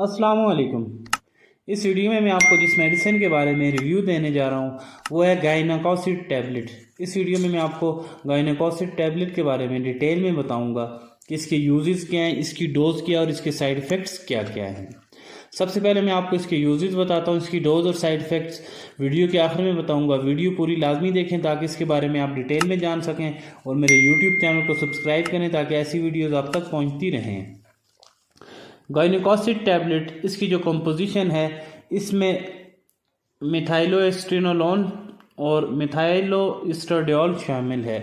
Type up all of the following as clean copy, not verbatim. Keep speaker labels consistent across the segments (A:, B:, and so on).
A: अस्सलाम वालेकुम। इस वीडियो में मैं आपको जिस मेडिसिन के बारे में रिव्यू देने जा रहा हूँ वो है गाइनाकोसिड टैबलेट। इस वीडियो में मैं आपको गाइनाकोसिड टैबलेट के बारे में डिटेल में बताऊँगा कि इसके यूजेस क्या हैं, इसकी डोज क्या है और इसके साइड इफ़ेक्ट्स क्या क्या हैं। सबसे पहले मैं आपको इसके यूजेस बताता हूँ, इसकी डोज और साइड इफ़ेक्ट्स वीडियो के आखिर में बताऊँगा। वीडियो पूरी लाजमी देखें ताकि इसके बारे में आप डिटेल में जान सकें और मेरे यूट्यूब चैनल को सब्सक्राइब करें ताकि ऐसी वीडियोज़ आप तक पहुँचती रहें। गाइनाकोसिड टैबलेट, इसकी जो कंपोजिशन है इसमें मिथाइलोएस्ट्रेनोलोन और मिथाइलोएस्ट्राडियोल शामिल है।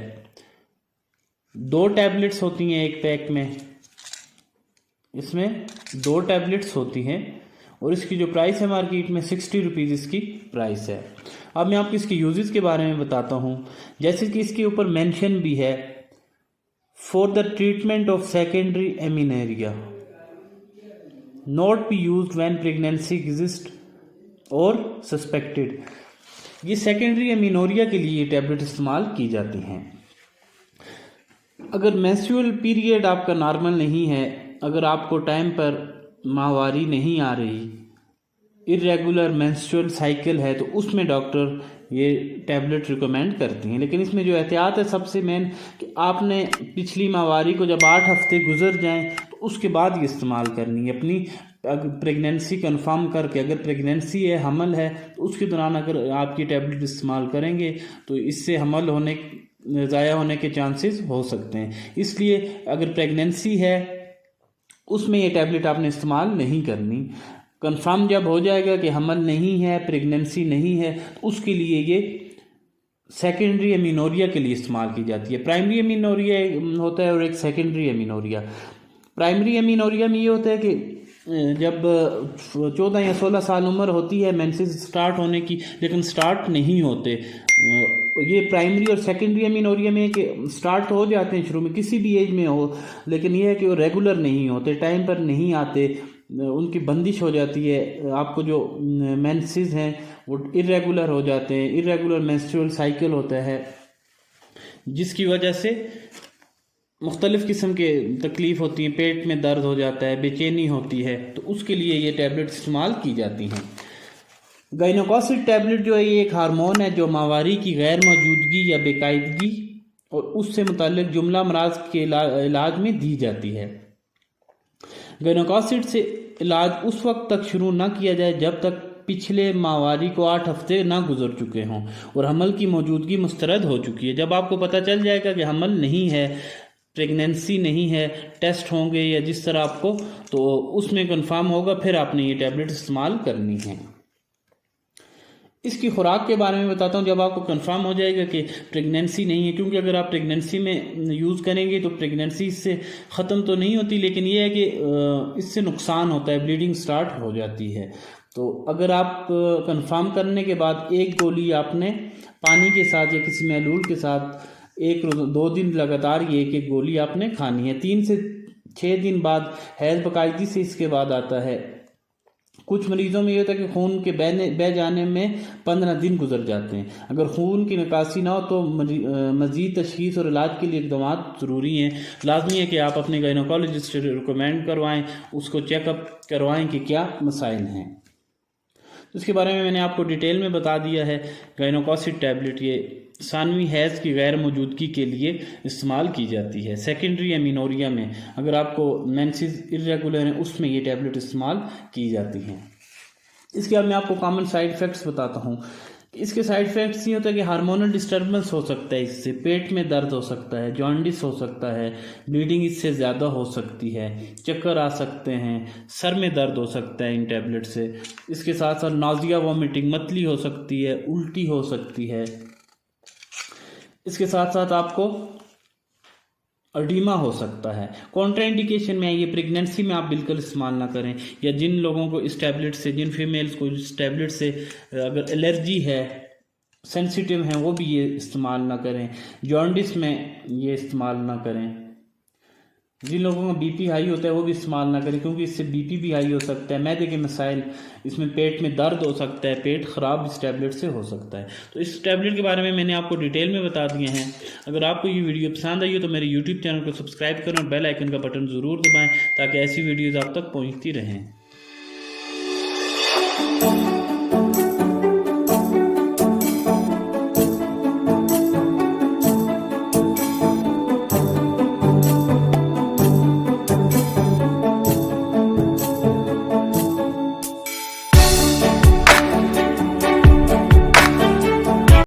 A: 2 टैबलेट्स होती हैं एक पैक में, इसमें 2 टैबलेट्स होती हैं और इसकी जो प्राइस है मार्केट में 60 रुपीज़ इसकी प्राइस है। अब मैं आपको इसके यूजेस के बारे में बताता हूँ। जैसे कि इसके ऊपर मेंशन भी है for the treatment of secondary amenorrhea, not be use when pregnancy exist और सस्पेक्टेड। ये सेकेंडरी एमिनोरिया के लिए ये टैबलेट इस्तेमाल की जाती हैं। अगर मेंस्ट्रुअल पीरियड आपका नॉर्मल नहीं है, अगर आपको टाइम पर माहवारी नहीं आ रही, इरेगुलर मेंस्ट्रुअल साइकिल है, तो उसमें डॉक्टर ये टैबलेट रिकमेंड करती हैं। लेकिन इसमें जो एहतियात है सबसे मेन कि आपने पिछली माहवारी को जब 8 हफ्ते गुजर जाएं तो उसके बाद ये इस्तेमाल करनी है। अपनी प्रेगनेंसी कंफर्म करके, अगर प्रेगनेंसी है, हमल है, तो उसके दौरान अगर आप ये टैबलेट इस्तेमाल करेंगे तो इससे हमल होने ज़ाया होने के चांसेस हो सकते हैं। इसलिए अगर प्रेगनेंसी है उसमें ये टैबलेट आपने इस्तेमाल नहीं करनी। कंफर्म जब हो जाएगा कि हमल नहीं है, प्रेगनेंसी नहीं है, तो उसके लिए ये सेकेंडरी एमिनोरिया के लिए इस्तेमाल की जाती है। प्राइमरी एमिनोरिया होता है और एक सेकेंडरी एमिनोरिया। प्राइमरी एमिनोरिया में ये होता है कि जब 14 या 16 साल उम्र होती है मेंसेस स्टार्ट होने की, लेकिन स्टार्ट नहीं होते। ये प्राइमरी और सेकेंडरी एमिनोरिया में कि स्टार्ट हो जाते हैं शुरू में, किसी भी एज में हो, लेकिन ये है कि वो रेगुलर नहीं होते, टाइम पर नहीं आते, उनकी बंदिश हो जाती है। आपको जो मेंसेस हैं वो इरेगुलर हो जाते हैं, इरेगुलर मेंस्ट्रुअल साइकिल होता है, जिसकी वजह से मुख्तलिफ़ किस्म के तकलीफ़ होती हैं, पेट में दर्द हो जाता है, बेचैनी होती है, तो उसके लिए ये टैबलेट इस्तेमाल की जाती हैं। गाइनाकोसिड टैबलेट जो है ये एक हार्मोन है जो माहवारी की गैर मौजूदगी या बेकायदगी और उससे मुताल्लिक जुमला अमराज के इलाज में दी जाती है। गाइनाकोसिड से इलाज उस वक्त तक शुरू ना किया जाए जब तक पिछले माहवारी को 8 हफ्ते ना गुजर चुके हों और हमल की मौजूदगी मुस्तरद हो चुकी है। जब आपको पता चल जाएगा कि हमल नहीं है, प्रेगनेंसी नहीं है, टेस्ट होंगे या जिस तरह आपको, तो उसमें कंफर्म होगा, फिर आपने ये टैबलेट इस्तेमाल करनी है। इसकी खुराक के बारे में बताता हूँ। जब आपको कंफर्म हो जाएगा कि प्रेगनेंसी नहीं है, क्योंकि अगर आप प्रेगनेंसी में यूज़ करेंगे तो प्रेगनेंसी इससे ख़त्म तो नहीं होती, लेकिन ये है कि इससे नुकसान होता है, ब्लीडिंग स्टार्ट हो जाती है। तो अगर आप कंफर्म करने के बाद एक गोली आपने पानी के साथ या किसी महलूल के साथ 2 दिन लगातार ये एक गोली आपने खानी है। 3 से 6 दिन बाद हैज़ बाकायदगी से इसके बाद आता है। कुछ मरीज़ों में ये होता है कि खून के बह जाने में 15 दिन गुजर जाते हैं। अगर खून की निकासी ना हो तो मज़ीद तशख़ीस और इलाज के लिए इक़दाम ज़रूरी हैं। लाजमी है कि आप अपने गायनोकोलॉजिस्ट से रिकमेंड करवाएं, उसको चेकअप करवाएं कि क्या मसाइल हैं। तो इसके बारे में मैंने आपको डिटेल में बता दिया है। गाइनाकोसिड टैबलेट ये सानवी हैज़ की गैर मौजूदगी के लिए इस्तेमाल की जाती है। सेकेंडरी एमिनोरिया में अगर आपको मेंसेस इरेगुलर हैं उसमें ये टैबलेट इस्तेमाल की जाती हैं। इसके बाद मैं आपको कॉमन साइड इफ़ेक्ट्स बताता हूँ। इसके साइड इफ़ेक्ट्स ये होता है कि हार्मोनल डिस्टर्बेंस हो सकता है, इससे पेट में दर्द हो सकता है, जॉन्डिस हो सकता है, ब्लीडिंग इससे ज़्यादा हो सकती है, चक्कर आ सकते हैं, सर में दर्द हो सकता है इन टैबलेट से। इसके साथ साथ नाज़िया, वॉमिटिंग, मतली हो सकती है, उल्टी हो सकती है। इसके साथ साथ आपको अडीमा हो सकता है। कॉन्ट्राइंडिकेशन में ये प्रेगनेंसी में आप बिल्कुल इस्तेमाल ना करें, या जिन लोगों को इस टैबलेट से, जिन फीमेल्स को इस टैबलेट से अगर एलर्जी है, सेंसिटिव हैं, वो भी ये इस्तेमाल ना करें। जॉन्डिस में ये इस्तेमाल ना करें। जिन लोगों का बीपी हाई होता है वो भी इस्तेमाल ना करें, क्योंकि इससे बीपी भी हाई हो सकता है, मैदे के मसाइल, इसमें पेट में दर्द हो सकता है, पेट ख़राब इस टैबलेट से हो सकता है। तो इस टैबलेट के बारे में मैंने आपको डिटेल में बता दिए हैं। अगर आपको ये वीडियो पसंद आई हो तो मेरे यूट्यूब चैनल को सब्सक्राइब करें और बेल आइकन का बटन ज़रूर दबाएँ ताकि ऐसी वीडियोज़ आप तक पहुँचती रहें।